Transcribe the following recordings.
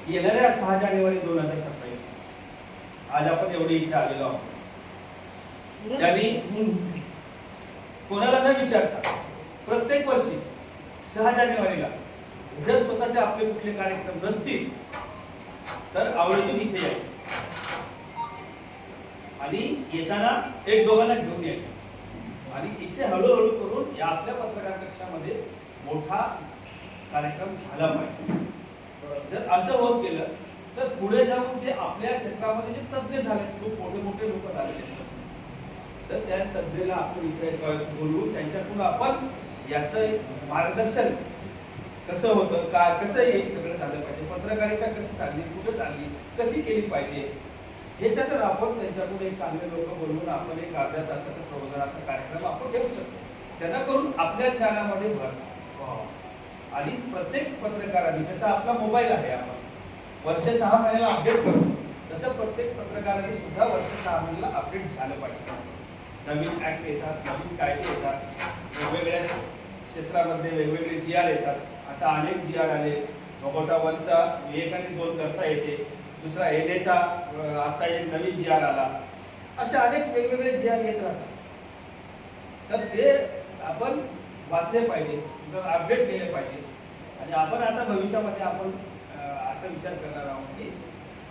येणाऱ्या 6 जानेवारी 2027 आज आपण एवढे इथे आलेलो आहोत. त्यांनी कोणाला न विचारता प्रत्येक वर्षी 6 जानेवारीला जर स्वतःचे आपले कुठले कार्यक्रम नसतील तर आवडीतून इथे यायचे आणि येताना एक दोघांना घेऊन यायचे आणि इथे हळूहळू करून या आपल्या पत्रकार कक्षामध्ये मोठा कार्यक्रम झाला पाहिजे. जर असं होत गेलं तर पुढे जाऊन जे आपल्या क्षेत्रामध्ये जे तज्ञ झाले, खूप मोठे मोठे लोक झालेले, तर त्या तज्ञाला आपण इथे बोलवून त्यांच्याकडून आपण याचं मार्गदर्शन कसं होतं, काय कसं हे सगळं झालं पाहिजे, पत्रकारिता कशी चालली, कुठं चालली, कशी केली पाहिजे, ह्याच्यावर आपण त्यांच्याकडून एक चांगले लोक बोलवून आपण एक अर्ध्या तासाचा प्रवचनाचा कार्यक्रम आपण ठेवू शकतो, जेणेकरून आपल्या ज्ञानामध्ये भर व्हावा. आणि प्रत्येक पत्रकारांनी, जसं आपला मोबाईल आहे, आपण वर्ष 6 महिन्याला अपडेट करतो, तसं प्रत्येक पत्रकारांनी सुद्धा वर्ष 6 महिन्याला अपडेट झालं पाहिजे. नवीन ऍक्ट येतात, नवीन कायदे येतात, वेगवेगळ्या क्षेत्रामध्ये वेगवेगळे GR येतात. आता अनेक GR आले. वगोटा 1चा 1 आणि 2 करता येते, दुसरा NAचा आता एक नवीन GR आला. असे अनेक वेगवेगळे GR येत राहतात. तर ते आपण वाचले पाहिजे, अपडेट केले पाहिजे. आणि आपण आता भविष्यामध्ये आपण असा विचार करणार आहोत की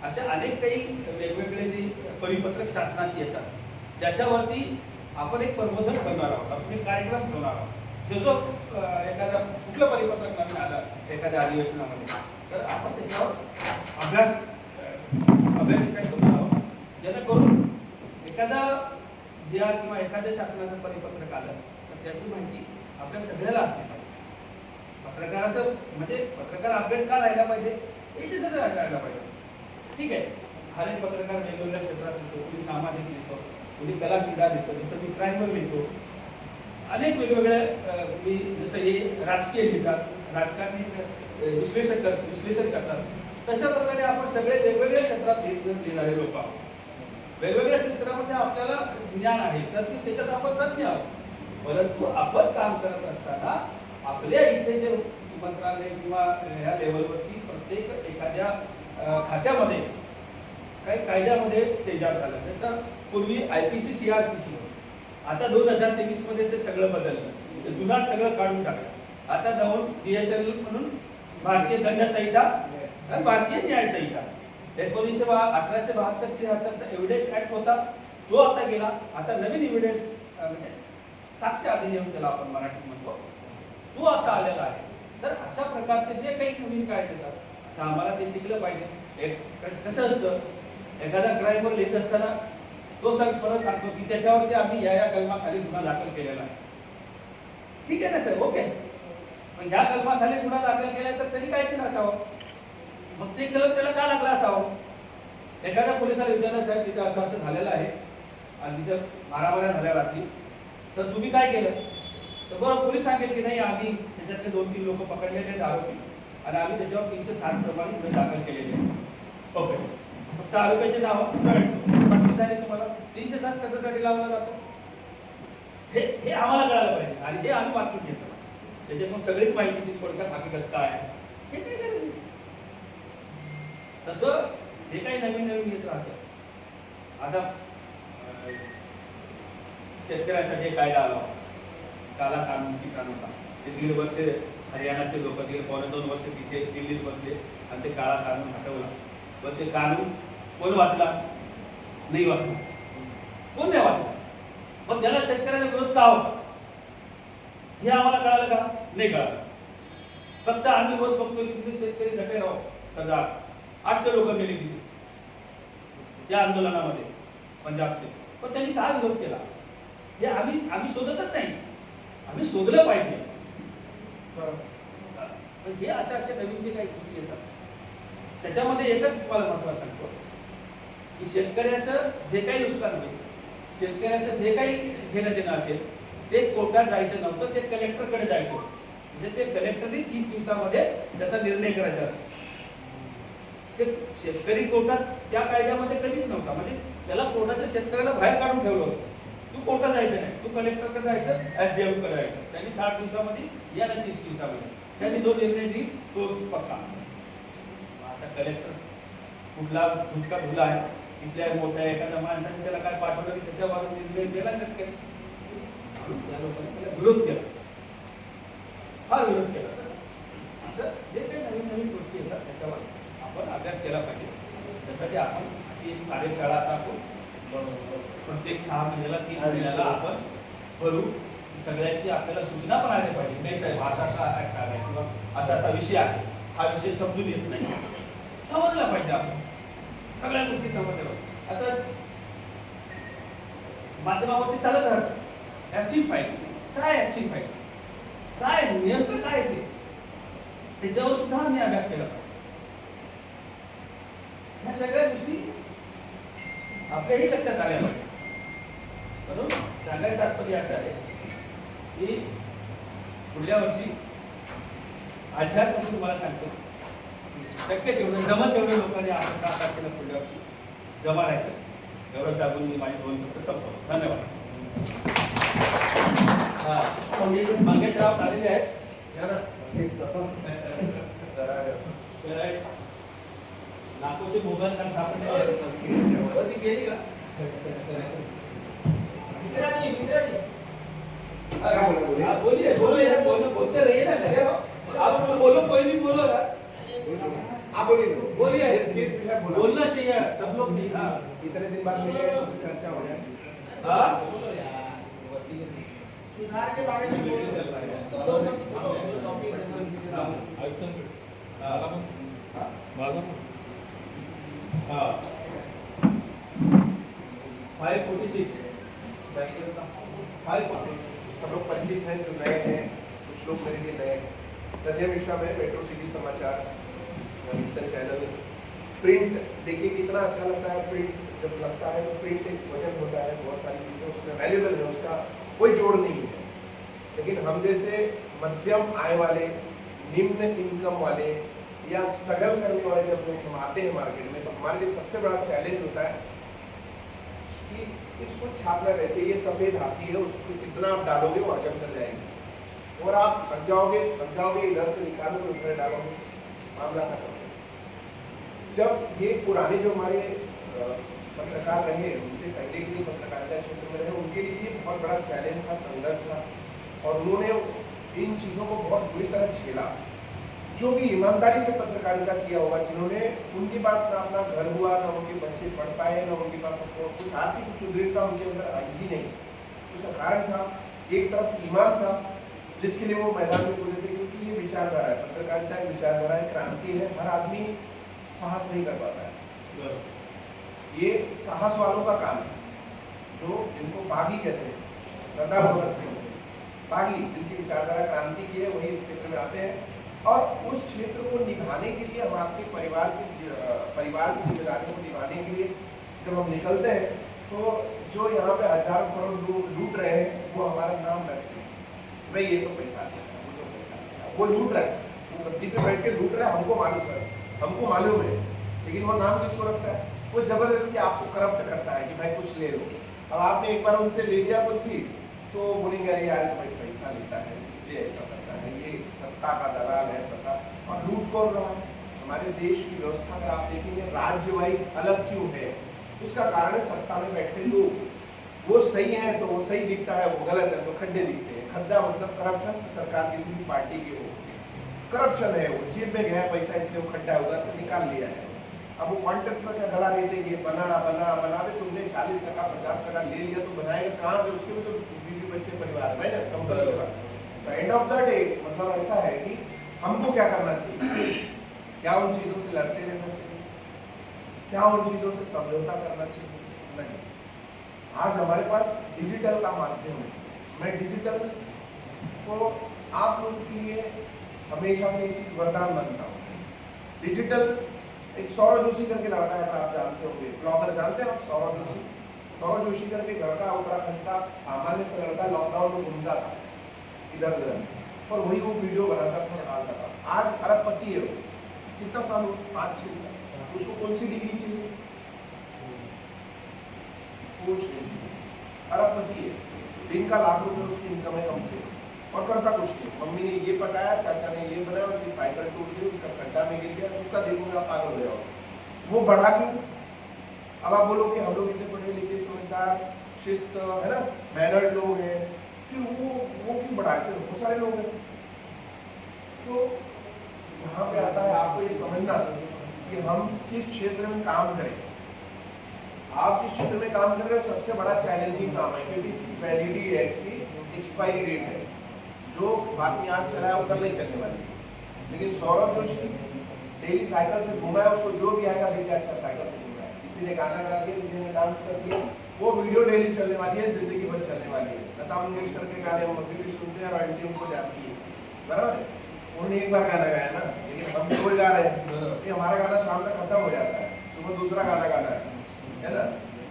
असे अनेक काही वेगवेगळे जे परिपत्रक शासनाचे येतात, त्याच्यावरती आपण एक प्रबोधन करणार आहोत, आपण एक कार्यक्रम ठेवणार आहोत. जो एखादा कुठलं परिपत्रक नवीन आलं एखाद्या अधिवेशनामध्ये, तर आपण त्याच्यावर अभ्यासिका करणार आहोत, जेणेकरून एखादा GR किंवा एखाद्या शासनाचं परिपत्रक आलं तर त्याची माहिती आपल्या सगळ्याला असली पाहिजे. पत्रकाराचं म्हणजे पत्रकार अपडेट का राहायला पाहिजे, याच्यासाठी राहायला पाहिजे. ठीक आहे, हर एक पत्रकार वेगवेगळ्या क्षेत्रात लिहितो, कोणी सामाजिक लिहितो, कोणी कला क्रीडा लिहितो, जसं मी क्राईमवर लिहितो, अनेक वेगवेगळ्या जसं हे राजकीय लिहितात, राजकारणी विश्लेषण करतात. तशा प्रकारे आपण सगळे वेगवेगळ्या क्षेत्रात लिहिणारे लोक आहोत. वेगवेगळ्या क्षेत्रामध्ये आपल्याला ज्ञान आहे, तर त्याच्यात आपण तज्ञ आहोत. परंतु आपण काम करत असताना आपल्या इथे जे मंत्रालय किंवा ह्या लेवलवरती प्रत्येक एखाद्या खात्यामध्ये काही कायद्यामध्ये चेंजआउट झाला. जसं पूर्वी IPC CRPC, आता 2023 मध्ये सगळं बदललं, जुनाट सगळं काढून टाकलं. आता नवीन BSL म्हणून भारतीय दंड संहिता आणि भारतीय न्याय संहिता 1872-73चा एव्हिडन्स ऍक्ट होता, तो आता गेला. आता नवीन एव्हिडन्स म्हणजे साक्ष अधिनियम त्याला आपण मराठी म्हणतो, तो आता आलेला आहे. तर अशा प्रकारचे जे काही नवीन कायदे येतात, आता आम्हाला ते शिकलं पाहिजे. एक कसं असतं, एखादा क्राईमवर लिहित असताना तो परत सांगतो की त्याच्यावरती आम्ही या कलमाखाली गुन्हा दाखल केलेला आहे. ठीक आहे ना सर, ओके, पण ह्या कलमाखाली गुन्हा दाखल केला तर त्यांनी काय केलं असावं, मग ते कलम त्याला का लागला असावं. एखाद्या पोलिसाला विचारलं, साहेब तिथं असं असं झालेलं आहे आणि तिथं मारामाऱ्या झाल्या रात्री, तर तुम्ही काय केलं, तर बरं पोलीस सांगेल की नाही आम्ही त्याच्यातले 2-3 लोक पकडलेले आहेत आरोपी आणि आम्ही त्याच्यावर 307 प्रमाणे गुन्हे दाखल केलेले आहेत. ओके सर, फक्त आरोपीचे नाव झाले, तुम्हाला 307 कशासाठी लावला जातो हे आम्हाला कळायला पाहिजे आणि हे आम्ही वाचून घेतलं. त्याच्यामुळे सगळीच माहिती ती थोडक्यात हकीकत काय हे काय करायचं. तसं हे काही नवीन नवीन येत राहतं. आता शेतकऱ्यांसाठी कायदा आला, काला कानून किसान होता. ते 1.5 वर्ष हरियाणाचे लोक 1.5-2 वर्ष तिथे दिल्लीत बसले आणि ते काळा कानून हटवला. पण ते कानून कोण वाचला, नाही वाचला, कोण नाही वाचला. मग त्याला शेतकऱ्याचा विरोध का होता हे आम्हाला कळालं का, नाही कळालं. फक्त आम्ही रोज बघतोय की तिथे शेतकरी झटे राहो सजा 800 लोक गेली तिथे त्या आंदोलनामध्ये पंजाबचे. पण त्यांनी काय विरोध केला हे आम्ही शोधतच नाही, आम्ही शोधलं पाहिजे. पण हे असे नवीन जे काही गोष्टी येतात त्याच्यामध्ये एकच तुम्हाला महत्त्वाचं सांगतो की शेतकऱ्याचं जे काही नुकसान होईल, शेतकऱ्याचं जे काही घेणं देणं असेल ते कोर्टात जायचं नव्हतं, ते कलेक्टरकडे जायचं. म्हणजे ते कलेक्टरने 30 दिवसामध्ये त्याचा निर्णय करायचा असतो. ते शेतकरी कोर्टात त्या कायद्यामध्ये कधीच नव्हता, म्हणजे त्याला कोर्टाच्या शेतकऱ्याला बाहेर काढून ठेवलं होतं. तू कोर्टात जायचं नाही, तू कलेक्टरकडे जायचं, SDM कडे जायचं. त्यांनी 60 दिवसामध्ये या 30 दिवसामध्ये त्यांनी जो निर्णय देईल तोच पक्का. आता कलेक्टर कुठला भूतका धुला आहे, इथल्या मोठ्या एखाद्या माणसाने त्याला काय पाठवलं की त्याच्यावर निर्णय केला शक्य त्या लोकांनी त्याला विरोध केला, फार विरोध केला. असं जे काही नवीन नवीन गोष्टी येतात त्याच्यावर आपण अभ्यास केला पाहिजे. त्यासाठी आपण अशी एक कार्यशाळा आता आपण प्रत्येक 6 महिन्याला 3 महिन्याला आपण करू. सगळ्यांची आपल्याला सूचना पण आल्या पाहिजे, नाही साहेब असा आहे किंवा असा असा विषय आहे, हा विषय समजून येत नाही, समजला पाहिजे. आपण सगळ्या गोष्टी समजल्या पाहिजे. आता माध्यमावरती चालत राहतं ऍक्टिंग फाईल, काय ऍक्टिंग फाईल काय नेमकं काय ते, त्याच्यावर सुद्धा आम्ही अभ्यास केला पाहिजे. ह्या सगळ्या गोष्टी आपल्याही लक्षात आल्या पाहिजे. म्हणून सांगायचं तात्पर्य असं आहे की पुढल्या वर्षी आजच्यापासून तुम्हाला सांगतो शक्य तेवढं जमत तेवढ्या लोकांनी आपण 7 तारखेला पुढल्या वर्षी जमा राहायचं. एवढं सांगून मी माझी 2 शब्द संपवतो. धन्यवाद. मंगेश राव आलेले आहेत. नागपूरचे मोबाईल कार्ड सापडले गेली का? बोलिए बोलिए बोलते रहिए ना, आप बोलो, कोई नहीं बोलो ना, आप बोलिए बोलना चाहिए सब लोग नहीं. हाँ इतने दिन बाद मिले तो चर्चा हो जाए. सुधार के बारे में बोलने चल रहा है तो 2 शब्द टॉपिक हाँ 546 सब लोग परिचित हैं, जो नए हैं, कुछ लोग मेरे लिए नए हैं. संजय मिश्रा में मेट्रो सिटी समाचार डिजिटल चैनल. प्रिंट देखिए कितना अच्छा लगता है. प्रिंट जब लगता है तो प्रिंट एक वजन होता है, बहुत सारी चीज़ें उसमें वैल्यूबल है, उसका कोई जोड़ नहीं है. लेकिन हम जैसे मध्यम आय वाले, निम्न इनकम वाले या स्ट्रगल करने वाले जब लोग हम आते हैं मार्केट में, तो हमारे लिए सबसे बड़ा चैलेंज होता है कि इसको छापना कैसे. ये सफ़ेद हाथी है, उसको कितना आप डालोगे वो हजम कर जाएगी, और आप थक जाओगे इधर से निकालोगे उधर डालोगे, मामला खत्म. जब ये पुराने जो हमारे पत्रकार रहे, उनसे पहले के जो पत्रकारिता क्षेत्र में रहे, उनके लिए ये बहुत बड़ा चैलेंज था, संघर्ष था, और उन्होंने इन चीज़ों को बहुत बुरी तरह झेला. जो भी ईमानदारी से पत्रकारिता किया होगा, जिन्होंने, उनके पास ना अपना घर हुआ, ना उनके बच्चे पढ़ पाए, ना उनके पास कुछ आर्थिक सुदृढ़ता उनके अंदर आई ही नहीं. उसका कारण था एक तरफ ईमान था जिसके लिए वो मैदान में कूदे थे, क्योंकि ये विचारधारा है, पत्रकारिता एक विचारधारा है, क्रांति है. हर आदमी साहस नहीं कर पाता है, ये साहस वालों का काम है, जो जिनको बागी कहते हैं. सरदार भगत सिंह बागी, जिनकी विचारधारा क्रांति की है, वही इस क्षेत्र में आते हैं. और उस क्षेत्र को निभाने के लिए, हम आपके परिवार की जिम्मेदारियों को निभाने के लिए जब हम निकलते हैं, तो जो यहाँ पे हजारों करोड़ लूट रहे हैं, वो हमारा नाम रखते हैं, भाई ये तो पैसा है, वो तो पैसा है. वो लूट रहा है, वो गद्दी पे बैठ के लूट रहा है, हमको मालूम है, लेकिन वो नाम किसको रखता है? वो जबरदस्ती आपको करप्ट करता है कि भाई कुछ ले लो. अब आपने एक बार उनसे ले लिया कुछ भी, तो बोलेंगे अरे यार भाई पैसा लेता है इसलिए ऐसा करता है, ये सत्ता का दलाल है, सत्ता, और लूट कर रहा है. हमारे देश की व्यवस्था अगर आप देखेंगे राज्य वाइज अलग क्यों है, उसका कारण है सत्ता में बैठे लोग. वो सही है तो वो सही दिखता है, वो गलत है तो खड्डे दिखते हैं. खड्डा मतलब करप्शन. सरकार किसी भी पार्टी की हो, करप्शन है, वो जेब में गया पैसा इसलिए वो खड्डा है, उधर से निकाल लिया है. अब वो कॉन्ट्रैक्ट में क्या गला नहीं देंगे, बना तुमने 40% 50% ले लिया तो बनाएगा कहाँ से? उसके भी तो बीवी बच्चे परिवार में ना कंपनी चला. तो एंड ऑफ द डे मतलब ऐसा है कि हमको क्या करना चाहिए? क्या उन चीज़ों से लड़ते रहना चाहिए? क्या उन चीज़ों से समझौता करना चाहिए? नहीं. आज हमारे पास डिजिटल का माध्यम है. मैं डिजिटल को आप लोगों के लिए हमेशा से ये चीज़ वरदान मानता हूँ. डिजिटल एक सौरभ जोशी करके लड़का है, आप जानते होंगे, ब्लॉगर जानते हैं आप? सौरभ जोशी करके लड़का, उत्तराखंड का सामान्य से लड़का, लॉकडाउन में घूमता था इधर उधर, और वही वो वीडियो बनाता था, डालता था. आज अरबपति है वो. कितना साल? 5-6 साल. उसको कौन सी डिग्री चाहिए? कुछ नहीं. अरबपति है, दिन का लाख रुपये उसकी इनकम है कम से. और करता कुछ नहीं। मम्मी ने ये पकाया, चाचा ने ये बनाया, उसकी साइकिल टूट गई, उसका खड्डा में गिर गया, उसका देखूंगा पागल हो जाओ। वो बढ़ा क्यों? अब आप बोलो कि हम लोग इतने पढ़े लिखे समझदार शिस्त है ना, मैनर्ड लोग हैं, फिर वो क्यों बढ़ा? ऐसे बहुत सारे लोग हैं। तो यहाँ पे आता है आपको ये समझना कि हम किस क्षेत्र में काम करें। आप जिस क्षेत्र में काम कर रहे हो सबसे बड़ा चैलेंजिंग काम है, क्योंकि इसकी वैलिडिटी है, इसकी एक्सपायरी डेट है। जो बात में आज चला है वो कल नहीं चलने वाली। लेकिन सौरभ जोशी डेली साइकिल से घूमा है, उसको जो भी आएगा देखिए अच्छा साइकिल से घूमा है, किसी ने गाना गा दिया, किसी ने डांस कर दिया, वो वीडियो डेली चलने वाली है, जिंदगी भर चलने वाली है। लता मंगेशकर के गाने हम अभी भी सुनते हैं, रॉयल्टी उनको जाती है, बराबर है। उन्होंने एक बार गाना गाया ना, लेकिन हम रोज गा रहे हैं कि हमारा गाना शाम तक खत्म हो जाता है, सुबह दूसरा गाना गाना है ना,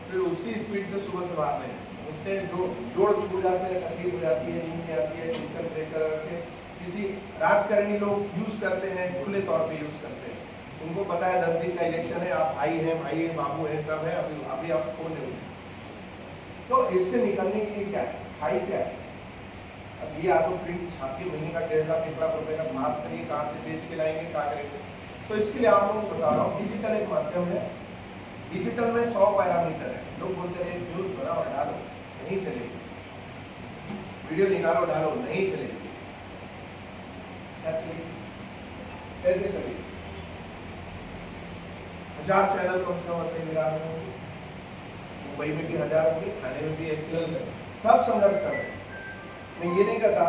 फिर उसी स्पीड से सुबह से भागते हैं, उठते जो जोड़ छूट जाते हैं, तकलीफ हो जाती है, नींद में आती है, टेंशन प्रेशर से किसी राजकारणी लोग यूज करते हैं, खुले तौर पे यूज करते हैं। उनको पता है 10 दिन का इलेक्शन है, आप भाई है, बाबू है, सब है, अभी आप कौन नहीं। तो इससे निकलने के लिए क्या है, सफाई क्या है? अब ये आप प्रिंट छाप के महीने का 1.5 लाख 1 लाख रुपए का साहस करिए, कहाँ से बेच के लाएंगे, क्या करेंगे? तो इसके लिए आप लोगों को बता रहा हूँ, डिजिटल एक माध्यम है। डिजिटल में 100 पैरामीटर है। लोग बोलते रहे न्यूज बनाओ डालो, नहीं चलेगी, वीडियो निकालो डालो, नहीं चलेगी। क्या चलेगी? कैसे चलेगी? 1000 चैनल कम से कम ऐसे मिला रहे होंगे, मुंबई में भी 1000 होंगे, थाने में भी ऐसे सब संघर्ष कर रहे हैं। मैं ये नहीं कहता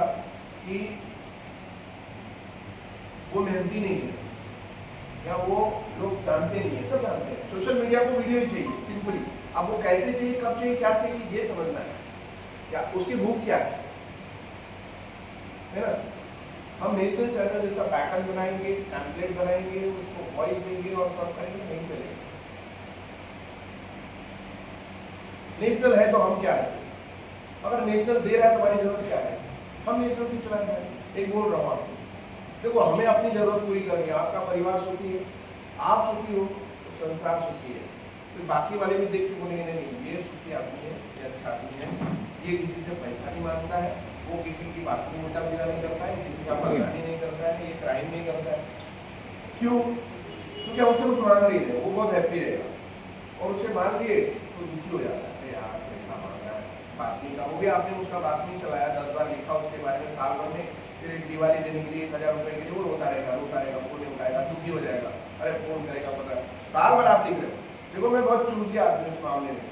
कि वो मेहनती नहीं है या वो लोग जानते नहीं है, सब जानते हैं। सोशल मीडिया को वीडियो ही चाहिए सिंपली। अब वो कैसे चाहिए, कब चाहिए, क्या चाहिए, ये समझना है, क्या उसकी भूख क्या है ना। हम नेशनल चैनल जैसा पैटर्न बनाएंगे, टेम्पलेट बनाएंगे, उसको वॉइस देंगे और सब करेंगे, नहीं चलेगा। नेशनल है तो हम क्या है? अगर नेशनल दे रहा है तो हमारी जरूरत क्या है? हम नेशनल क्यों चलाएंगे? एक बोल रहा हूँ आपको, देखो हमें अपनी जरूरत पूरी करनी है, आपका परिवार सुखी है, आप सुखी हो तो संसार सुखी है। फिर बाकी वाले भी देख के बोलेंगे नहीं ये सुखी आदमी है, ये अच्छा आदमी है, ये किसी से पैसा नहीं मांगता है, वो किसी की बात में उल्टा सीधा नहीं करता है, किसी का बदनामी नहीं करता है, ये क्राइम नहीं करता है। क्यों? क्योंकि हम उससे कुछ मांग रही है, वो बहुत हैप्पी रहेगा, और उससे मांग लिए तो दुखी हो जाता है, यार पैसा मांग रहा है, बात नहीं का, वो भी आपने उसका बात नहीं चलाया, 10 बार लिखा उसके बारे में साल भर में, फिर दिवाली देने के लिए 1000 रुपए के लिए वो रोता रहेगा, फोन नहीं उठाएगा, दुखी हो जाएगा, अरे फोन करेगा, पता साल भर आप लिख रहे हो। देखो मैं बहुत चूजी आदमी इस मामले में,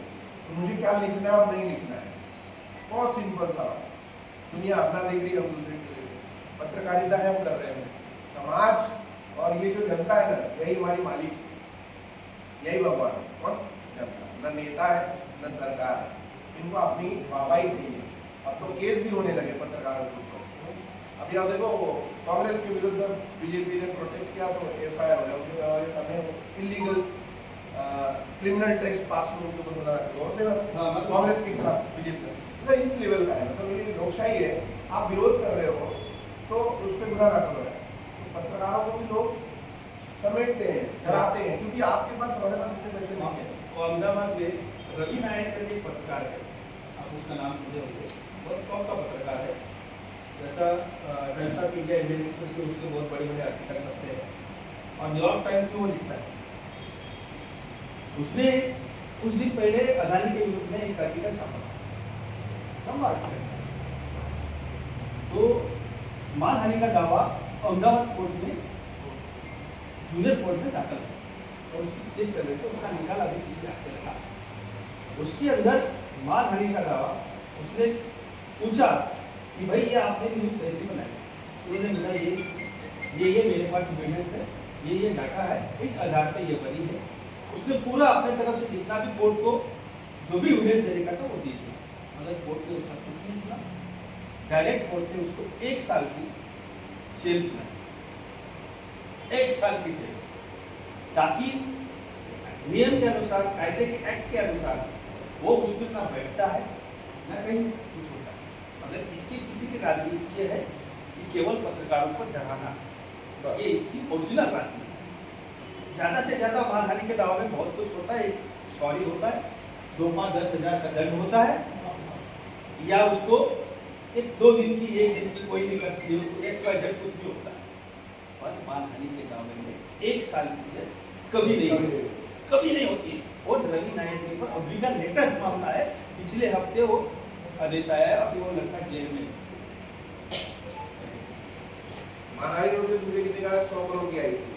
तो मुझे क्या लिखना है और नहीं लिखना है, बहुत सिंपल सा बात। दुनिया अपना देख रही है, हम दूसरे को देख रहे हैं, पत्रकारिता है हम कर रहे हैं, समाज और ये जो जनता है ना, यही हमारी मालिक, यही भगवान। कौन? जनता। न नेता है न सरकार है, इनको अपनी वाहवाही चाहिए। अब तो केस भी होने लगे पत्रकारों के ऊपर। अभी आप देखो कांग्रेस के विरुद्ध बीजेपी ने प्रोटेस्ट किया तो FIR हो गया, हमारे सामने इलीगल क्रिमिनल ट्रेस पास में उनके ऊपर बता कांग्रेस के खिलाफ बीजेपी का, इस लेवल का है। मतलब ये लोकशाही है, आप विरोध कर रहे हो तो उस पर गुना ना करो। तो पत्रकारों को भी लोग समेटते हैं, डराते हैं, क्योंकि आपके पास हमारे पास इतने पैसे नहीं है। अहमदाबाद में रवि नायक करके एक पत्रकार है, आप उसका नाम सुने होंगे, बहुत टॉप का पत्रकार है। जैसा times of India, Indian express के उसके बहुत बड़े बड़े आर्टिकल छपते हैं, और न्यूयॉर्क टाइम्स में वो लिखता है। उसने कुछ दिन पहले अदानी के विरुद्ध में एक आर्टिकल छापा, लंबा आर्टिकल। तो मानहानि का दावा अहमदाबाद कोर्ट में, जूनियर कोर्ट में दाखिल है, और उसकी केस चल रही थी, उसका निकाल अभी पिछले हफ्ते लगा। उसके अंदर मानहानि का दावा, उसने पूछा कि भाई ये आपने न्यूज़ कैसी बनाई? उन्होंने बोला ये मेरे पास एविडेंस है, ये डाटा है, इस आधार पे ये बनी है। उसने पूरा अपने तरफ से जितना भी कोर्ट को जो भी एविडेंस देने का था वो दी थी, मगर कोर्ट ने उसका कुछ नहीं सुना। डायरेक्ट कोर्ट ने उसको 1 साल की जेल सुनाई, 1 साल की जेल, ताकि नियम के अनुसार, कायदे के एक्ट के अनुसार वो उसमें ना बैठता है ना कहीं कुछ होता है। मतलब इसके पीछे की राजनीति ये है कि केवल पत्रकारों को डराना, ये इसकी ओरिजिनल राजनीति। ज़्यादा से ज़्यादा मानहानि के दावे में बहुत कुछ होता है, सॉरी होता है, 2-5-10 हज़ार का दंड होता है, या उसको एक 2 दिन की, 1 दिन की कोई भी कस्टडी हो, XYZ कुछ भी होता है, पर मानहानि के दावे में 1 साल की जेल कभी नहीं होती, कभी नहीं होती। और रवि नायक के ऊपर अभी का लेटेस्ट मामला है, पिछले हफ्ते वो आदेश आया है, अभी वो लड़का जेल में। मानहानि नोटिस मुझे कितने का 100 करोड़ की आई थी।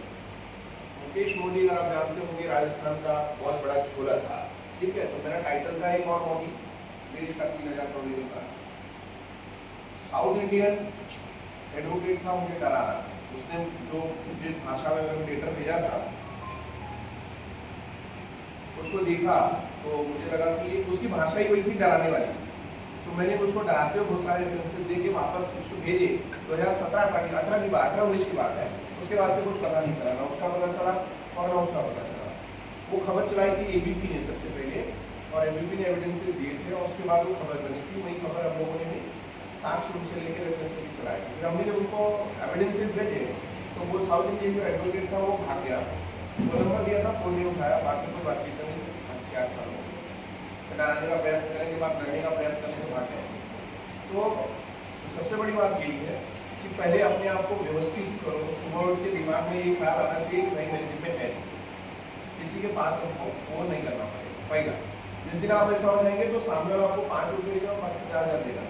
मुकेश मोदी, अगर आप जानते होंगे, राजस्थान का बहुत बड़ा छोला था, ठीक है। तो मेरा टाइटल था एक और मोदी, देश का 3000 करोड़ का। साउथ इंडियन एडवोकेट था, मुझे डरा रहा, उसने जो जिस भाषा में मैंने लेटर भेजा था उसको देखा तो मुझे लगा कि उसकी भाषा ही वही थी डराने वाली, तो मैंने उसको डराते हुए बहुत सारे रेफरेंसेस दे के वापस उसको भेजे। 2017-18 की बात, 18-19 की बात है। उसके बाद से कुछ पता नहीं चला, ना उसका पता चला और ना उसका पता चला। वो खबर चलाई थी एबीपी ने सबसे पहले, और एबीपी ने एविडेंसेस दिए थे, और उसके बाद वो खबर बनी थी। वही खबर हम लोगों ने साक्ष्य उनसे लेकर रेफरेंसेस भी चलाई। फिर हमने जब उनको एविडेंसेस भेजे तो वो साउथ इंडियन जो एडवोकेट था वो भाग गया, वो नंबर दिया था, फोन नहीं उठाया, बाद में कोई बातचीत नहीं। 4 साल डराने का प्रयत्न करने के बाद लड़ने का प्रयत्न करने के बाद है। तो सबसे बड़ी बात यही है कि पहले अपने आप को व्यवस्थित करो। सुबह उठ के दिमाग में ये ख्याल आना चाहिए कि भाई मेरे जिम्मे है, किसी के पास हमको फोन नहीं करना पड़ेगा। पहला, जिस दिन आप ऐसा हो जाएंगे तो सामने वाला आपको 5 रुपये देगा, 50,000 देगा।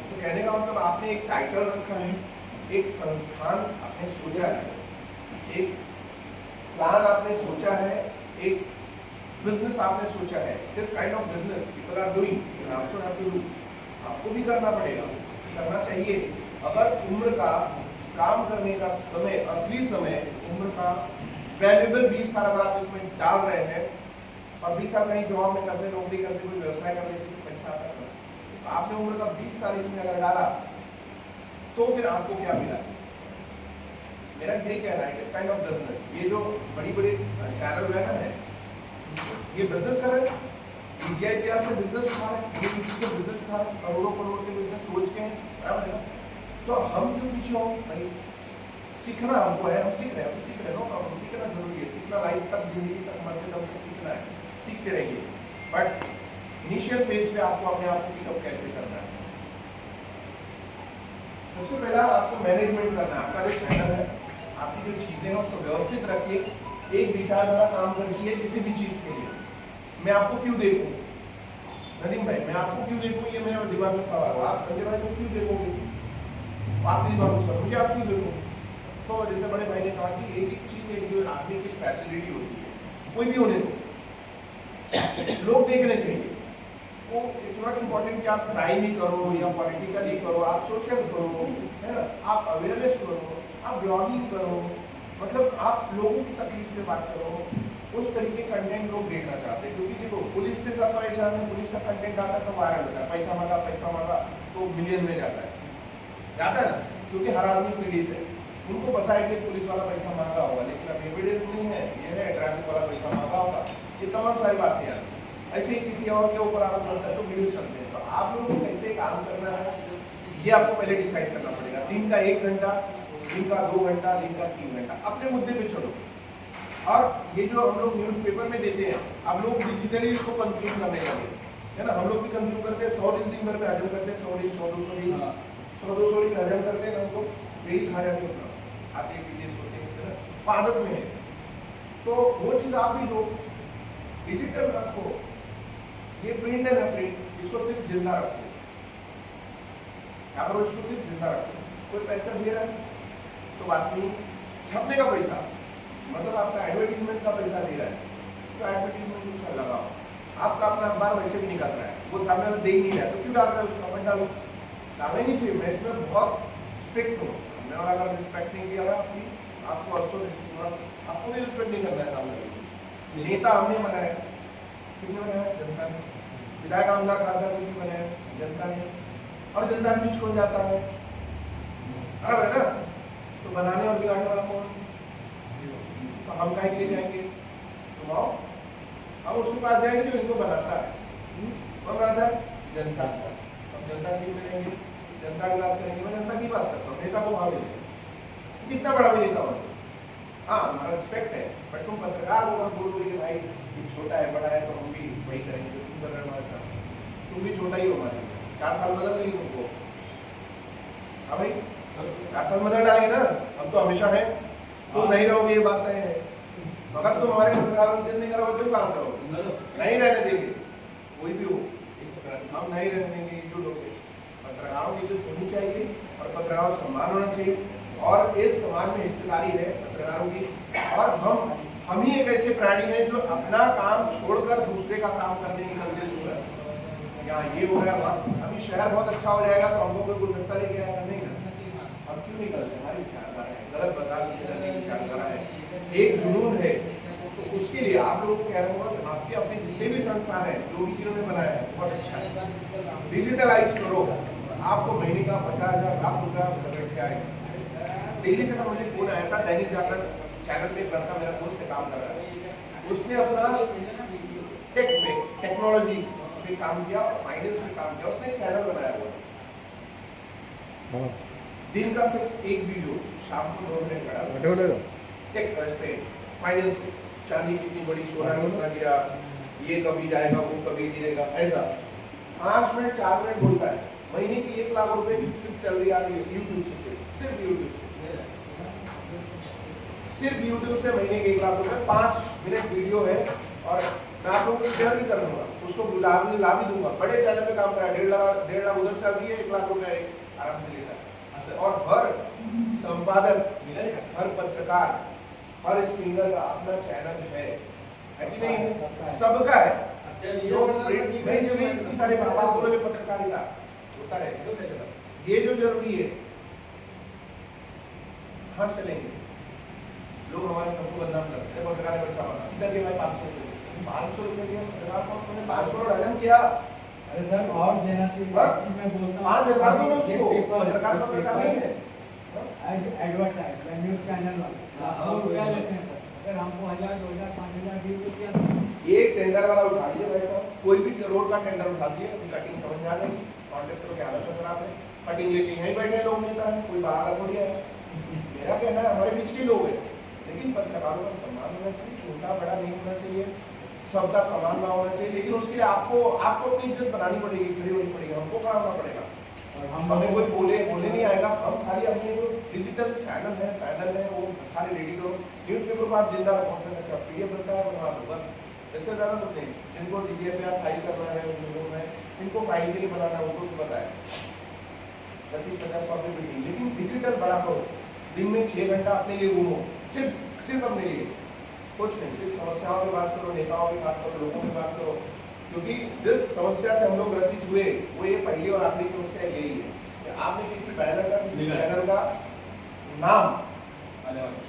तो कहने का मतलब आपने एक टाइटल रखा है, एक संस्थान आपने सोचा है, एक प्लान आपने सोचा है, एक बिजनेस आपने सोचा है। This kind of business people are doing, you also have to do. आपको भी करना पड़ेगा, करना चाहिए। अगर उम्र का काम करने का समय, असली समय, उम्र का वैल्यूएबल 20 साल अगर आप इसमें डाल रहे हैं और 20 साल कहीं जॉब में करते, नौकरी करते, कोई व्यवसाय करते तो पैसा आता है। तो आपने उम्र का 20 साल इसमें अगर डाला तो फिर आपको क्या मिला? मेरा यही कहना है, इस काइंड ऑफ बिजनेस। ये जो बड़ी बड़ी चैनल वैनर है, ये बिजनेस कर रहे हैं, EGIPR से बिजनेस उठा रहे हैं, ये से बिजनेस उठा रहे हैं, करोड़ों करोड़ के बिजनेस रोज के हैं, बराबर है। तो हम क्यों पीछे हो भाई? सीखना हमको है, हम सीख रहे हैं, सीख रहे हैं, नो प्रॉब्लम, सीखना जरूरी है। सीखना लाइफ तक, जिंदगी तक, मरते दम तक सीखना है, सीखते रहिए। बट इनिशियल फेज पे आपको अपने आप को पिकअप कैसे करना है? सबसे पहला आपको मैनेजमेंट करना है। आपका जो चैनल है, आपकी जो चीजें हैं उसको व्यवस्थित रखिए। एक विचारधारा काम करती है किसी भी चीज के लिए। मैं आपको क्यों देखूं नदीम भाई, मैं आपको क्यों देखूं, ये मेरे दिमाग में सवाल है। आप संजय भाई को क्यों देखोगे? आप दिमाग में सवाल, मुझे आप क्यों देखो? तो जैसे बड़े भाई ने कहा कि एक एक चीज, एक जो आदमी की स्पेशलिटी होती है, कोई भी होने दो, लोग देखने चाहिए। वो इट्स नॉट इम्पोर्टेंट कि आप क्राइम ही करो या पॉलिटिकल ही करो, आप सोशल करो, है ना, आप अवेयरनेस करो, आप ब्लॉगिंग करो, मतलब आप लोगों की तकलीफ से बात करो। उस तरीके कंटेंट लोग देखना चाहते हैं, क्योंकि देखो पुलिस से सब परेशान है, पुलिस का कंटेंट आता है तो वायरल होता है, पैसा मांगा तो मिलियन में जाता है ना, क्योंकि हर आदमी पीड़ित है। उनको पता है कि पुलिस वाला पैसा मांगा होगा, लेकिन अब एविडेंस नहीं है, ये है ट्रैफिक वाला पैसा मांगा होगा, ये तमाम सारी बातें हैं। ऐसे ही किसी और के ऊपर आरोप लगता है तो वीडियो चलते हैं। तो आप लोगों को कैसे काम करना है ये आपको पहले डिसाइड करना पड़ेगा। दिन का 1 घंटा, दिन का 2 घंटा, दिन का 3 घंटा, अपने मुद्दे पे चलो। और ये जो हम लोग न्यूज़पेपर में देते हैं, अब लोग डिजिटली इसको कंज्यूम करने लगे, है ना। हम लोग भी कंज्यूम करते हैं, 100 दिन भर में हजम करते हैं, 100 दिन 100-200 दिन 100-200 दिन हजम करते हैं, हमको डेली खा जाते हैं, खाते पीते सोते हैं, आदत में है। तो वो चीज़ आप भी दो, डिजिटल रखो। ये प्रिंट है ना, प्रिंट, इसको सिर्फ जिंदा रखो। क्या करो, इसको सिर्फ जिंदा रखो। कोई पैसा दे रहा है तो आदमी छपने का पैसा, मतलब आपका एडवर्टीजमेंट का पैसा दे रहा है तो एडवर्टीजमेंट उसका लगाओ। आपका अपना अखबार वैसे भी निकल रहा है, वो सामने दे ही नहीं रहा है तो क्यों डाल रहा है उसका? मत डालो, डालना ही नहीं चाहिए। मैं इसमें बहुत स्ट्रिक्ट हूँ। सामने वाला अगर रिस्पेक्ट नहीं किया आपकी, आपको आपको भी रिस्पेक्ट नहीं करना है सामने। नेता हमने बनाया, किसने बनाया? जनता ने। विधायक, आमदार, खासदार किसने बनाया? जनता ने। और जनता के बीच कौन जाता है? बराबर है ना। तो बनाने और बिगाड़ने वाला कौन? तो हम काहे के लिए जाएंगे? तुम आओ, हम उसके पास जाएंगे जो इनको बनाता है। कौन बनाता है? जनता। अब जनता की मिलेंगे, जनता की बात करेंगे। मैं जनता की बात करता हूँ, नेता को भाव देंगे, कितना बड़ा भी नेता हो। हाँ, हमारा रिस्पेक्ट है, बट तुम पत्रकार हो और बोलोगे कि भाई छोटा है बड़ा है तो हम भी वही करेंगे जो तुम कर रहे हो हमारे साथ। तुम भी छोटा ही हो हमारे, 4 साल बदल नहीं तुमको, काठल मदर डालेंगे ना, हम तो हमेशा है, तुम नहीं रहोगे ये बात तय है। मगर तुम हमारे पत्रकारों की इज्जत नहीं करोगे, तुम कहाँ से रहोगे? नहीं रहने देंगे, कोई भी हो, हम नहीं रहने देंगे। जो लोग पत्रकारों की इज्जत होनी चाहिए और पत्रकारों का सम्मान होना चाहिए, और इस समाज में हिस्सेदारी है पत्रकारों की। और हम ही एक ऐसे प्राणी हैं जो अपना काम छोड़कर दूसरे का काम करने निकलते सुबह, यहाँ ये हो रहा है वहाँ, अभी शहर बहुत अच्छा हो जाएगा तो हमको कोई गुलदस्ता लेके आएगा नहीं ना, हम क्यों निकलते? हमारी विचारधारा है, गलत बर्दाश्त करने की विचारधारा है, एक जुनून है। तो उसके लिए आप लोगों को कह रहा हूँ, आपके अपने जितने भी संस्थान है, जो भी जिन्होंने बनाया है बहुत अच्छा है, डिजिटलाइज करो, आपको महीने का 50,000 लाख रुपया बजट क्या आएगा। दिल्ली से मुझे फोन आया था, दैनिक जागरण चैनल पे एक लड़का मेरा दोस्त काम कर रहा है, उसने अपना टेक्नोलॉजी पे काम किया और फाइनेंस पे काम किया, उसने एक चैनल बनाया हुआ, दिन का सिर्फ एक वीडियो, शाम को 2 मिनट का टेक पे फाइनेंस, चांदी कितनी बड़ी, सोना कितना गिरा, ये कभी जाएगा वो कभी गिरेगा, ऐसा 5 मिनट 4 मिनट बोलता है। महीने की 1 लाख रुपए की फिक्स सैलरी आ रही है यूट्यूब से, सिर्फ यूट्यूब से महीने के 1 लाख रुपए, 5 मिनट वीडियो है। और मैं आप लोगों को शेयर भी कर दूंगा, उसको ला भी दूंगा। बड़े चैनल पे काम करा, 1.5 लाख उधर सैलरी है, 1 लाख रुपए आराम से लेता है। और हर संपादक, हर पत्रकार, हर स्क्रीनर का अपना चैनल है कि नहीं है? सबका है। जो इतनी सारे बात बोलोगे पत्रकारिता होता रहेगा, ये जो जरूरी है, हंस चलेंगे लोग, हमारे हमको बदनाम करते हैं, पत्रकार ने पैसा मांगा, इधर के भाई 500 रुपए दिया, पत्रकार को तुमने 5 करोड़ हजम किया। अरे सर और देना चाहिए, मैं बोलता हूँ 5,000 दो ना उसको, पत्रकार नहीं है, एडवर्टाइज न्यूज चैनल वाले ₹1,00,000 लेते हैं सर, अगर हमको 1,000 2,000 5,000 दी तो क्या एक टेंडर वाला उठा दिया भाई साहब, कोई भी रोड का टेंडर उठा दिया, कटिंग समझ आ जाएगी, कॉन्ट्रैक्टर की हालत खराब है, कटिंग लेके यहीं बैठे लोग नेता है, कोई बाहर का थोड़ी है। मेरा कहना है हमारे बीच के लोग हैं, लेकिन पत्रकारों का सम्मान होना चाहिए, छोटा बड़ा नहीं होना चाहिए, सबका समान ना होना चाहिए। लेकिन उसके लिए आपको अपनी इज्जत बनानी पड़ेगी, खड़ी होनी पड़ेगी, हमको खड़ा होना पड़ेगा। और हमें कोई बोले नहीं आएगा, हम खाली अपने जो डिजिटल चैनल है, पैनल है, वो सारे रेडी करो। न्यूज़पेपर को आप जिंदा रखो, अच्छा PDF बनता है बना दो बस, इससे ज़्यादा कुछ नहीं। जिनको DGPR फाइल करना है, उन लोगों में इनको फाइल के लिए बनाना है, उनको तो पता है 25-50 कॉपी बिल्डिंग, लेकिन डिजिटल बड़ा करो, दिन में 6 घंटा अपने लिए घूमो, सिर्फ अपने लिए, कुछ नहीं, सिर्फ समस्याओं की बात करो, नेताओं की बात करो, लोगों की बात करो। क्योंकि जिस समस्या से हम लोग ग्रसित हुए वो ये पहली और आखिरी समस्या यही है कि आपने किसी बैनर का, किसी चैनल का नाम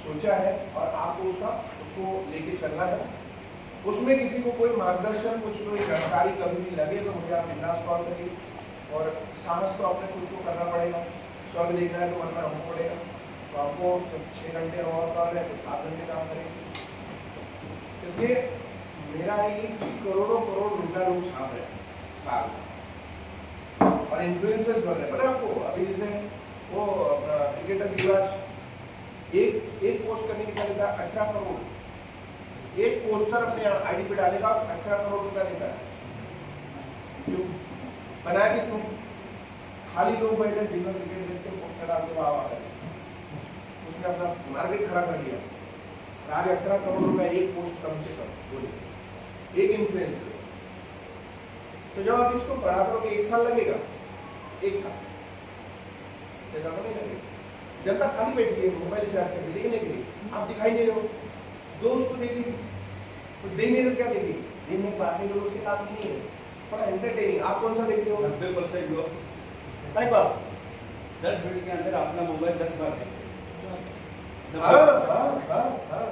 सोचा है और आपको उसको लेके चलना है, उसमें किसी को कोई मार्गदर्शन, कुछ कोई जानकारी कभी भी लगे तो मुझे आप बिंदास कॉल करिए। और साहस तो अपने खुद को करना पड़ेगा, स्वर्ग देखना है तो वरना हमको पड़ेगा, तो आपको जब 6 घंटे और काम है तो 7 घंटे काम करेंगे। इसलिए मेरा ये करोड़ों रुपया लोग छाप रहे हैं साल, और इन्फ्लुएंसर्स बन रहे हैं। पता है आपको, अभी जैसे वो क्रिकेटर युवराज एक पोस्ट करने के क्या लेता है 18 करोड़, एक पोस्टर अपने ID पे डालेगा 18 करोड़ रुपया लेता है। क्यों बनाया किसने? खाली लोग बैठे दिन में क्रिकेट देखते पोस्टर डालते वाह वाह करते, उसने अपना मार्केट खड़ा कर लिया। आज 18 करोड़ रुपया एक पोस्ट कम से कम बोले, एक इन्फ्लुएंसर। तो जब आप इसको बड़ा करोगे 1 साल लगेगा, 1 साल से ज्यादा नहीं लगेगा। जनता खाली बैठी है मोबाइल रिचार्ज करके देखने के लिए, आप दिखाई नहीं रहे हो, जो उसको देखेगी तो देख नहीं रहे, क्या देखेगी? दिन में बात नहीं करो, उसके काम की नहीं है, थोड़ा एंटरटेनिंग। आप कौन सा देखते हो? 90% लोग टाइम पास, 10 मिनट के अंदर अपना मोबाइल 10 बार देखते हैं।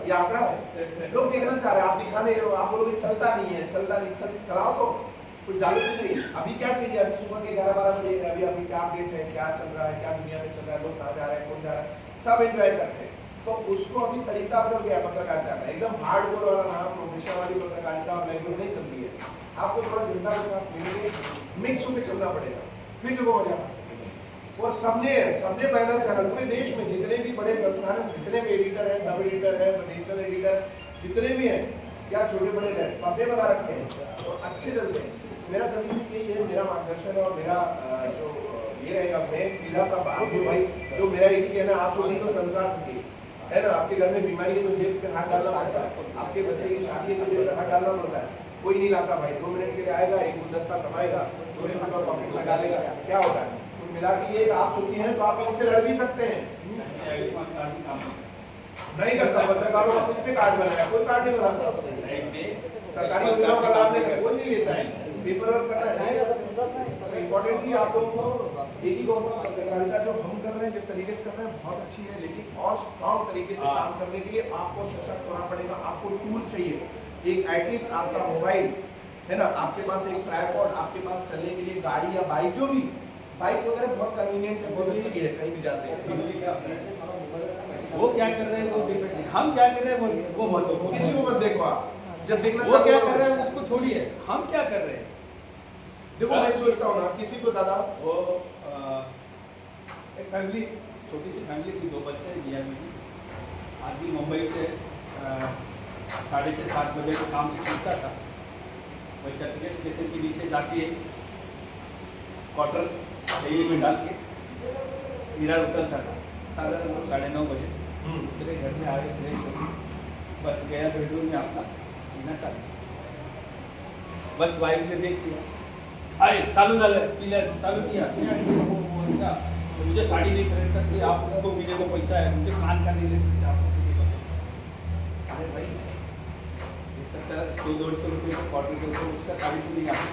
ये आंकड़ा है, लोग देखना चाह रहे हैं, आप दिखा नहीं रहे हो, आप बोलोगे चलता नहीं है, चलाओ तो कुछ डालो तो सही। अभी क्या चाहिए? अभी सुबह के 11-12 बजे अभी क्या अपडेट है, क्या चल रहा है, क्या दुनिया में चल रहा है, लोग कहाँ जा रहे हैं, कौन जा रहा है, सब एंजॉय करते हैं। तो उसको अभी तरीका बदल गया पत्रकारिता का, एकदम हार्डकोर वाला नाम प्रोफेशनल वाली पत्रकारिता और लैंग्वेज नहीं चलती है। आपको थोड़ा जनता के साथ मिलके मिक्स होकर चलना पड़ेगा, फिर लोगों मजा आ सकेंगे। और सबने बैनर चैनल पूरे देश में जितने भी बड़े संस्थान हैं, जितने भी एडिटर हैं, सब एडिटर है, डिजिटल एडिटर जितने भी हैं, क्या छोटे बड़े हैं, सबने बना रखे हैं और अच्छे चलते हैं। मेरा सभी से यही है, मेरा मार्गदर्शन और मेरा जो ये रहेगा, मैं सीधा सा बात हूँ भाई, जो मेरा एक ही कहना है, आप सुनी तो संसार सुखी है ना। आपके घर में बीमारी है तो जेब पे हाथ डालना पड़ता है, आपके बच्चे की शादी है तो जेब पे हाथ डालना पड़ता है। कोई नहीं लाता भाई, 2 मिनट के लिए आएगा, एक गुलदस्ता कमाएगा, 200 रुपये पॉकेट में डालेगा, क्या होता है? कुल मिला के ये आप सुखी हैं तो आप इनसे लड़ भी सकते हैं। आयुष्मान कार्ड भी काम नहीं करता पत्रकारों का, कुछ भी कार्ड बनाया, कोई कार्ड नहीं बनाता, सरकारी योजनाओं का लाभ लेकर कोई नहीं लेता है, पेपर वर्क कर रहा है। इम्पोर्टेंटली आप लोगों को एक ही पत्रकारिता जो हम कर रहे हैं, जिस तरीके से कर रहे हैं, बहुत अच्छी है, लेकिन और स्ट्रॉन्ग तरीके से काम करने के लिए आपको सशक्त होना पड़ेगा। आपको टूल चाहिए, एक एटलीस्ट आपका मोबाइल है ना, आपके पास एक ट्राइपॉड, आपके पास चलने के लिए गाड़ी या बाइक, जो भी बाइक वगैरह बहुत कन्वीनियंट है, बहुत अच्छी है, कहीं भी जाते हैं। वो क्या कर रहे हैं वो डिपेंड नहीं, हम क्या कर रहे हैं वो मत देखो। किसी को मत देखो, आप जब देखना वो क्या कर रहे हैं उसको छोड़िए, हम क्या कर रहे हैं। देखो मैं सोचता हूँ ना, किसी को दादा वो एक फैमिली, छोटी सी फैमिली थी, 2 बच्चे, मियां बीवी। आदमी मुंबई से 6:30-7 बजे को काम से छूटता था, वही चर्चगेट स्टेशन के नीचे जाके क्वार्टर एरिया में डाल के हीरा उतरता था, साधारण 9:30 बजे मेरे घर में आ गए, फ्रेश हो गई, बस गया बेडरूम में अपना पीना चालू, बस वाइफ ने देख लिया, अरे चालू झालं, पिल्या चालू किया, अच्छा तो मुझे साड़ी नहीं खरीद सकती, आप उनको पीने को पैसा है, मुझे कान का नहीं ले सकते आप। अरे भाई 70-100-150 रुपये के क्वार्टर के ऊपर उसका साड़ी क्यों नहीं आती,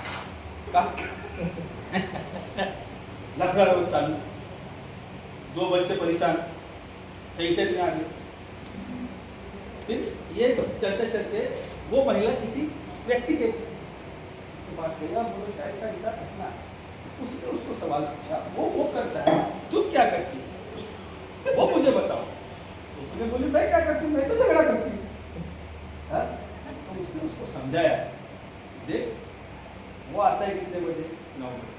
लफड़ा रोज चालू, 2 बच्चे परेशान, टेंशन में आ गए। फिर ये चलते चलते वो महिला किसी व्यक्ति के पास गया, बोलो क्या ऐसा ऐसा घटना, उसने उसको सवाल पूछा, वो करता है, तुम क्या करती है, वो मुझे बताओ। उसने बोली मैं क्या करती हूँ, मैं तो झगड़ा करती हूँ। तो उसने उसको समझाया, देख वो आता है कितने बजे, 9 बजे,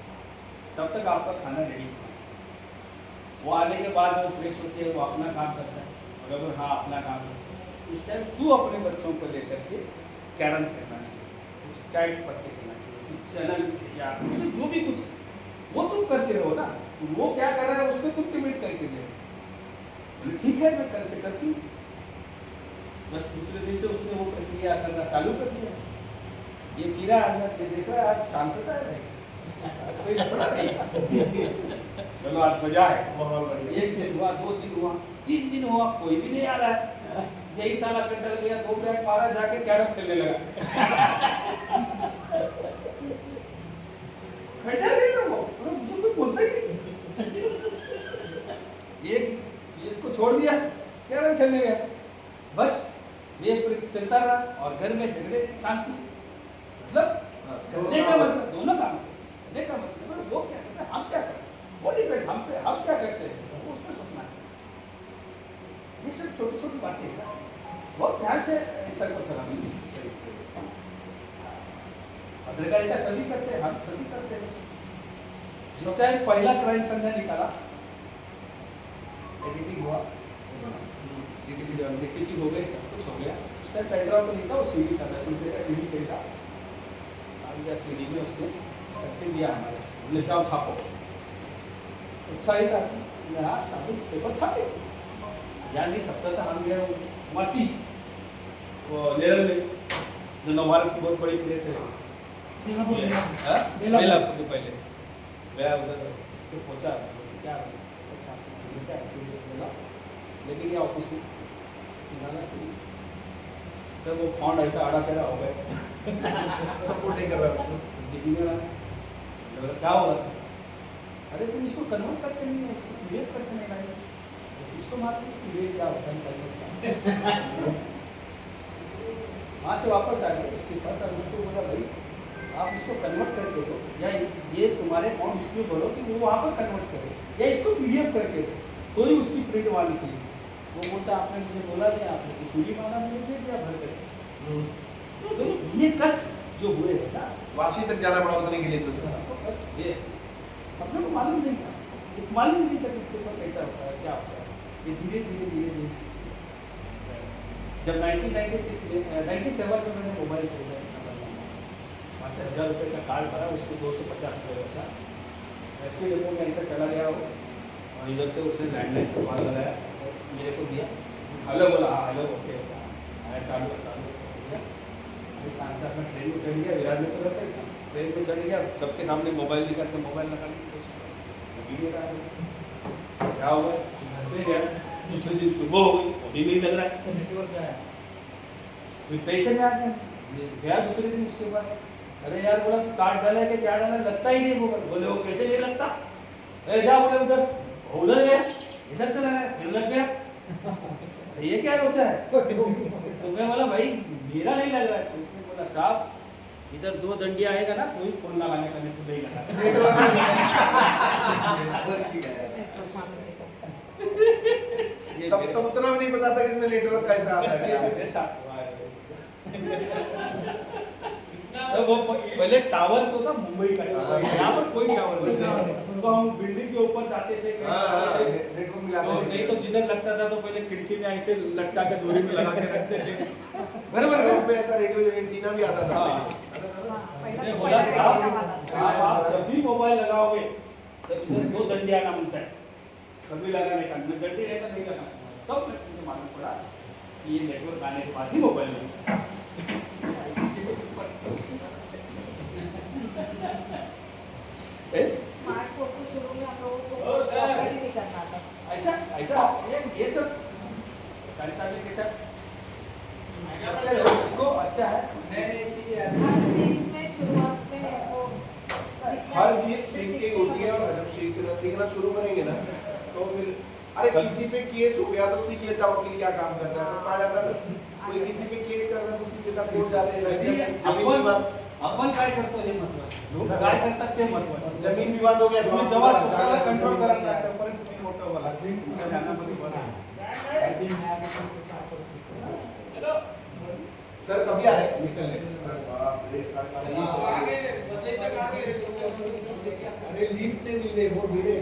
तब तक आपका खाना रेडी होना चाहिए। वो आने के बाद वो फ्रेश होती है, वो अपना काम करता है, और हाँ अपना काम करता है, उस टाइम तू अपने बच्चों को लेकर के कैरम खेलना चाहिए, कुछ कैट पत्ते खेलना चाहिए, चैनल या जो भी कुछ वो तुम करते रहो ना, वो क्या कर रहा है उस पर तुम कमिट करके दे, ठीक है मैं कल से करती हूँ। बस दूसरे दिन से उसने वो प्रक्रिया करना चालू कर दिया। ये कीड़ा अंदर ये देख रहा है, आज शांतता है, आज कोई लफड़ा नहीं, चलो आज मजा है, माहौल बढ़िया। 1 दिन हुआ, 2 दिन हुआ, 3 दिन हुआ, कोई भी नहीं आ रहा है, यही साला कंडल गया, 2 बैग मारा, जाके कैरम खेलने लगा। बैठा नहीं ना वो, मुझे कोई बोलता ही नहीं। ये इसको छोड़ दिया, कैरम खेलने गया, बस ये चलता रहा, और घर में झगड़े, शांति, मतलब करने का मतलब दोनों काम करने का मतलब वो क्या करते हैं, हम क्या करते हैं, वो डिपेंड हम पे, हम क्या करते हैं वो उस पर सोचना चाहिए। ये सब छोटी छोटी बातें हैं, बहुत ध्यान से इंसान को चलानी चाहिए। पत्रकारिता सभी करते हैं, हम सभी करते हैं। जिस टाइम पहला क्राइम संध्या निकाला, एडिटिंग हुआ, डिटेक्टिव हो गए, सब कुछ हो गया, उस टाइम पेड्रा तो नहीं था, वो सीडी था, 10 रुपये का सीडी खरीदा, सीडी में उसने सत्य दिया हमारे, बोले जाओ छापो, उत्साहित था, हाँ छापो, पेपर छापे, यार नहीं छपता था, हम गए वासी वो नेरल में, जो नवभारत की बहुत बड़ी प्लेस है, बेला पहले गया उधर तो पहुँचा, क्या बोला, लेकिन ये ऑफिस में सर वो फॉन्ट ऐसा आड़ा तेरा हो गए, सपोर्ट नहीं कर रहा उसको, क्या होगा, अरे तुम इसको कन्वर्ट करके नहीं है, इसको क्रिएट करके नहीं लाए, इसको मारते क्रिएट क्या होता है, वहाँ से वापस आ गए उसके पास, और उसको बोला भाई आप इसको कन्वर्ट करके दो, या ये तुम्हारे फॉर्म इसमें भरो कि वो वहाँ पर कन्वर्ट करे, या इसको PDF करके दो, तो ही उसकी प्रिंट वाली थी। वो बोलता आपने मुझे बोला था, आपने सूरी माना मुझे दे दिया भर कर। तो ये कष्ट जो हुए है ना, वाशी तक जाना पड़ा उतने के लिए सोचो। आपको कष्ट ये अपने को मालूम नहीं था, मालूम नहीं था कि पेपर कैसा होता है, क्या होता है, ये धीरे धीरे धीरे धीरे जब 1997 में मैंने मोबाइल खरीदा, वहाँ से 1000 रुपये का कार्ड भरा, उसको 250 रुपये था, एसटी डेपो में ऐसा चला गया वो, और इधर से उसने लैंडलाइन से कॉल लगाया और मेरे को दिया, हेलो बोला, हाँ हेलो, ओके आया, चालू हो गया। अभी सांस साथ में ट्रेन में चढ़ गया, विराट में तो रहता है, ट्रेन में चढ़ गया, सबके सामने मोबाइल निकाल के मोबाइल लगाने की कोशिश की, वीडियो रहा, क्या हुआ, घर पे गया, दूसरे दिन सुबह हो गई, अभी नहीं लग रहा है, नेटवर्क है फिर पैसे में आ गया, गया दूसरे दिन उसके पास, अरे यार बोला तू कार्ड डाला है कि क्या डाला, लगता ही नहीं मोबाइल, बोले वो कैसे नहीं लगता, अरे जा बोले उधर गया, इधर से लगा फिर लग गया, ये क्या सोचा है, तो मैं बोला भाई मेरा नहीं लग रहा है, तो उसने बोला साहब इधर 2 डंडिया आएगा ना तो ही फोन लगाने का, नहीं तो नहीं लगा। तब उतना भी नहीं पता था कि इसमें नेटवर्क कैसा आता है। ऐसा हुआ है। तो वो पहले टावर तो था मुंबई का टावर, यहाँ पर कोई टावर नहीं था, तो हम बिल्डिंग के ऊपर जाते थे, नेटवर्क मिला तो नहीं तो जिधर लगता था तो पहले खिड़की में ऐसे लटका के दूरी में लगा के रखते थे, बराबर उसमें ऐसा रेडियो एंटीना भी आता था। मैंने बोला साहब आप जब भी मोबाइल लगाओगे तो इधर 2 डंडे आना मिलता है, कभी लगाने का न डंडे रहेगा नहीं लगाना, तब मुझे मालूम पड़ा कि ये नेटवर्क आने के बाद ही मोबाइल मिलता है। स्मार्ट फोन तो शुरू में हम लोगों को ओ, सर। ऑपरेट ही नहीं करना था। ऐसा ऐसा ये सब करता भी कैसा देखो अच्छा है, नई चीजें हर चीज में शुरुआत में वो सीखना हर चीज सीखनी होती है, और जब सीखना शुरू करेंगे ना तो फिर अरे किसी पे केस हो गया तो सीख लेता वकील क्या काम करता है, सब आ जाता है। कोई किसी पे केस करता है तो सीख लेता, कोर्ट जाते हैं, आपण काय करतो हे महत्वाचं, लोक काय करतात ते महत्वाचं, जमीन विवाद हो गया तो तुम्ही आप जेव्हा दवा स्वतःला सरकार कंट्रोल कंट्रोल करायला करना है। तोपर्यंत तुम्ही मोठं व्हा, तुमच्या ध्यानामध्ये बघा. सर कभी आ रहे हैं? निकल रहे। बाप रे, अरे लिफ्ट नहीं मिले वो मिले